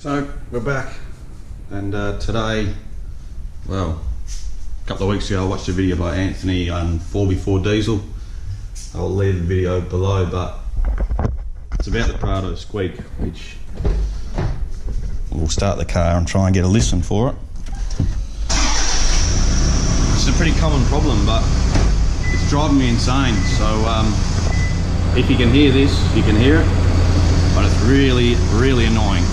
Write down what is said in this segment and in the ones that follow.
So we're back, and today, well, a couple of weeks ago I watched a video by Anthony on 4x4 diesel. I'll leave the video below, but it's about the Prado Squeak, which we'll start the car and try and get a listen for it. It's a pretty common problem, but it's driving me insane. So if you can hear this, you can hear it, but it's really, really annoying.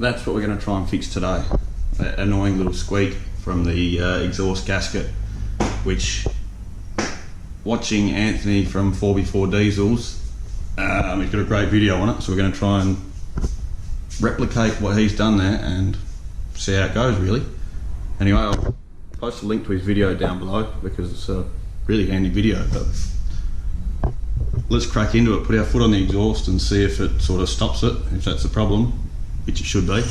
That's what we're going to try and fix today. That annoying little squeak from the exhaust gasket, which, watching Anthony from 4x4 Diesels, he's got a great video on it, so we're going to try and replicate what he's done there and see how it goes, really. Anyway, I'll post a link to his video down below because it's a really handy video, but let's crack into it, put our foot on the exhaust and see if it sort of stops it, if that's the problem, which it should be.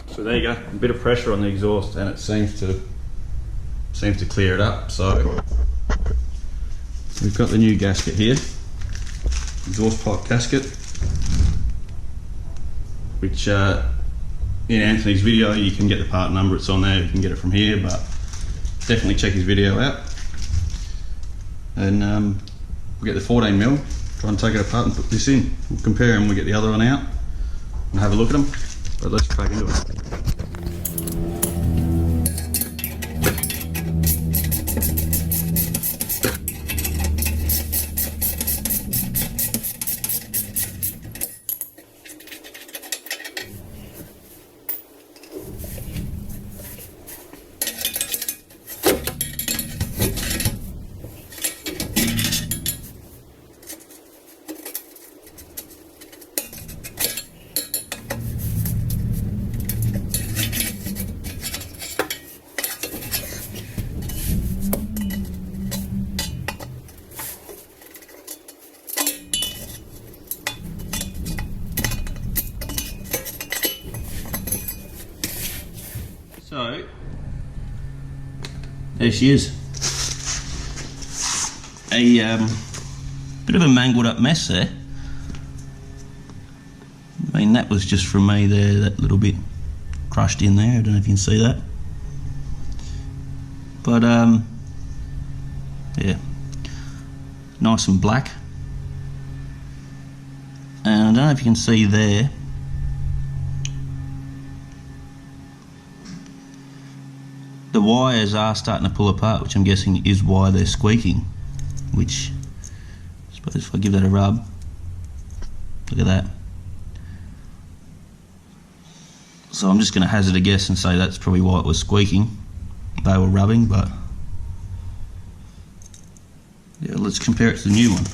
So there you go, a bit of pressure on the exhaust and it seems to clear it up. So we've got the new gasket here, exhaust pipe gasket, which in Anthony's video you can get the part number, it's on there, you can get it from here, but definitely check his video out. And we'll get the 14mm, try and take it apart and put this in. We'll compare them, we'll get the other one out and have a look at them, but let's crack into it. So, there she is. A bit of a mangled up mess there. I mean, that was just from me there, that little bit crushed in there. I don't know if you can see that. But yeah, nice and black. And I don't know if you can see there, the wires are starting to pull apart, which I'm guessing is why they're squeaking, which I suppose if I give that a rub, look at that. So I'm just going to hazard a guess and say that's probably why it was squeaking. They were rubbing, but yeah, let's compare it to the new one.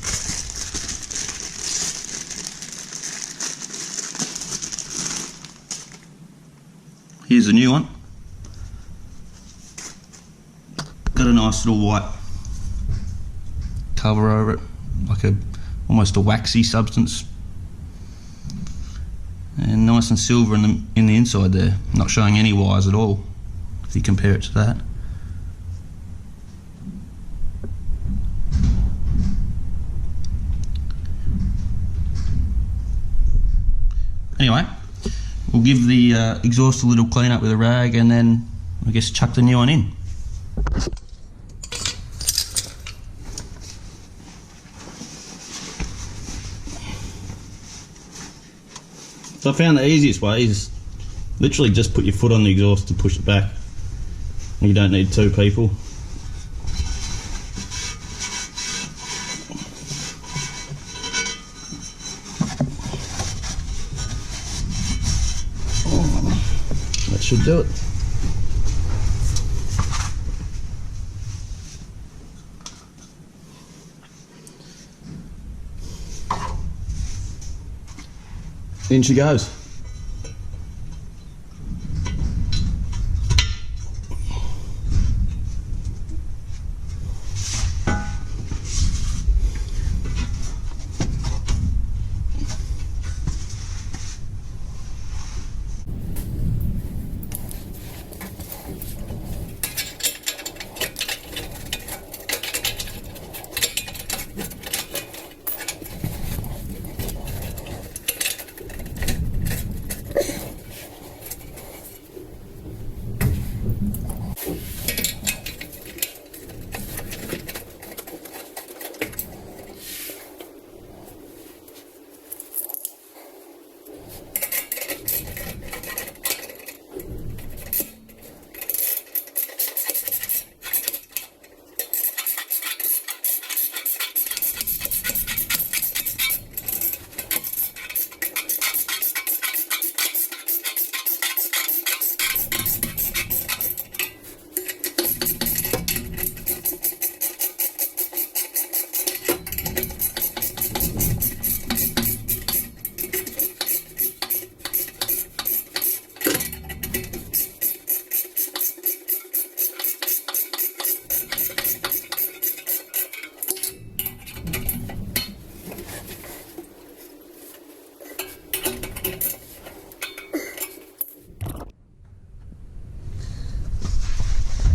Here's the new one. Got a nice little white cover over it, like almost a waxy substance, and nice and silver in the inside there, not showing any wires at all if you compare it to that. Anyway, we'll give the exhaust a little clean up with a rag and then I guess chuck the new one in. So I found the easiest way is literally just put your foot on the exhaust and push it back. You don't need two people. That should do it. in she goes.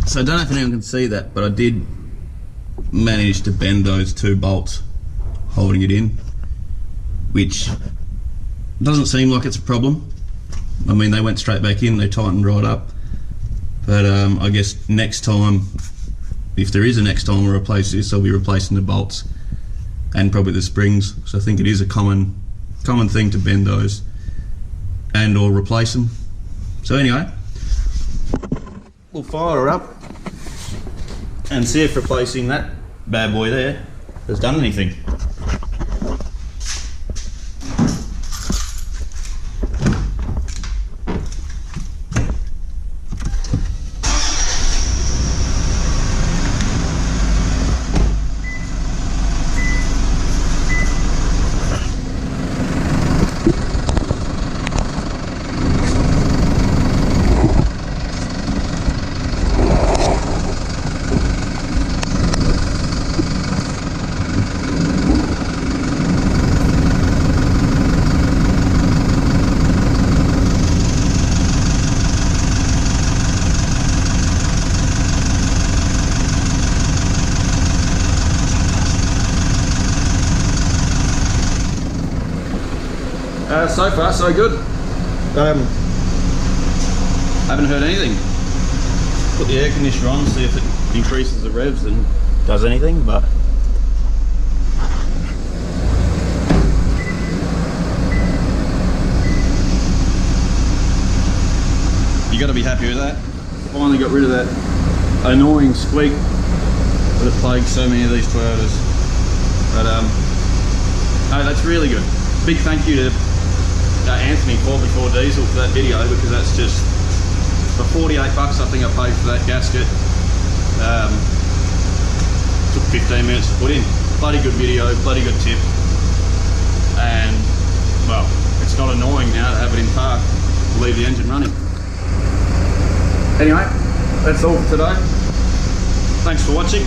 So I don't know if anyone can see that, but I did manage to bend those 2 bolts holding it in, which doesn't seem like it's a problem. I mean, they went straight back in, they tightened right up. But I guess next time, if there is a next time we replace this, I'll be replacing the bolts and probably the springs. So I think it is a common thing to bend those and or replace them. So anyway, we'll fire her up and see if replacing that bad boy there has done anything. So far, so good. Haven't heard anything. Put the air conditioner on, see if it increases the revs and does anything, but you got to be happy with that. Finally got rid of that annoying squeak that plagues so many of these Toyotas. But no, that's really good. Big thank you to Anthony 4x4 Diesel for that video, because that's just for 48 bucks I think I paid for that gasket. Took 15 minutes to put in. Bloody good video, bloody good tip, and well, it's not annoying now to have it in park, leave the engine running. Anyway, that's all for today. Thanks for watching.